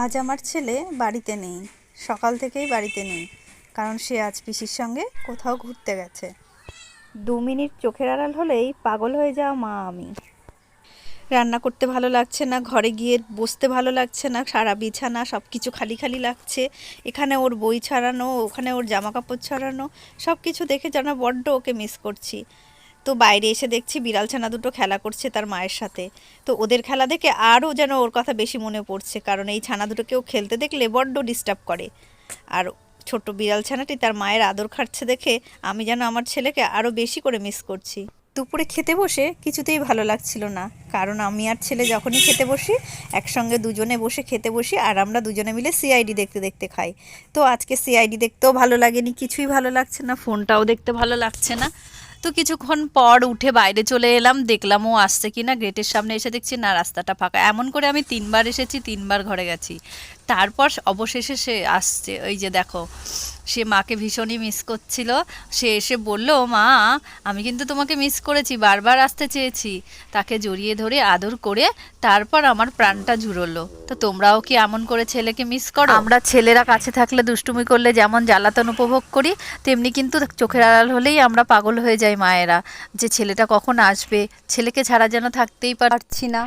আজ আমার ছেলে বাড়িতে নেই, সকাল থেকেই বাড়িতে নেই, কারণ সে আজ পিসির সঙ্গে কোথাও ঘুরতে গেছে। 2 মিনিট চোখের আড়াল হলেই পাগল হয়ে যাওয়া মা আমি। রান্না করতে ভালো লাগছে না, ঘরে গিয়ে বসতে ভালো লাগছে না, সারা বিছানা সব কিছু খালি খালি লাগছে। এখানে ওর বই ছড়ানো, ওখানে ওর জামা কাপড় ছড়ানো, সব কিছু দেখে যেন বড্ড ওকে মিস করছি। তো বাইরে এসে দেখছি বিড়াল ছানা দুটো খেলা করছে তার মায়ের সাথে। তো ওদের খেলা দেখে আরও যেন ওর কথা বেশি মনে পড়ছে, কারণ এই ছানা দুটোকেও খেলতে দেখলে বড্ড ডিস্টার্ব করে। আর ছোট বিড়াল ছানাটি তার মায়ের আদর খাচ্ছে দেখে আমি যেন আমার ছেলেকে আরও বেশি করে মিস করছি। দুপুরে খেতে বসে কিছুতেই ভালো লাগছিল না, কারণ আমি আর ছেলে যখনই খেতে বসি একসঙ্গে দুজনে বসে খেতে বসি, আর আমরা দুজনে মিলে সিআইডি দেখতে দেখতে খাই। তো আজকে সিআইডি দেখতেও ভালো লাগেনি, কিছুই ভালো লাগছে না, ফোনটাও দেখতে ভালো লাগছে না। তো কিছুক্ষণ পর উঠে বাইরে চলে এলাম, দেখলাম ও আসছে কিনা। গেটের সামনে এসে দেখছি না, রাস্তাটা ফাঁকা। এমন করে আমি 3বার এসেছি, 3বার ঘরে গেছি। তারপর অবশেষে সে আসছে। ওই যে দেখো, সে মাকে ভীষণই মিস করছিল। সে এসে বলল, মা আমি কিন্তু তোমাকে মিস করেছি, বারবার আসতে চেয়েছি। তাকে জড়িয়ে ধরে আদর করে তারপর আমার প্রাণটা জুড়লো। তো তোমরাও কি এমন করে ছেলেকে মিস করো? আমরা ছেলেরা কাছে থাকলে দুষ্টুমি করলে যেমন জ্বালাতন উপভোগ করি, তেমনি কিন্তু চোখের আড়াল হলেই আমরা পাগল হয়ে যাই মায়েরা, যে ছেলেটা কখন আসবে। ছেলেকে ছাড়া যেন থাকতেই পারছি না।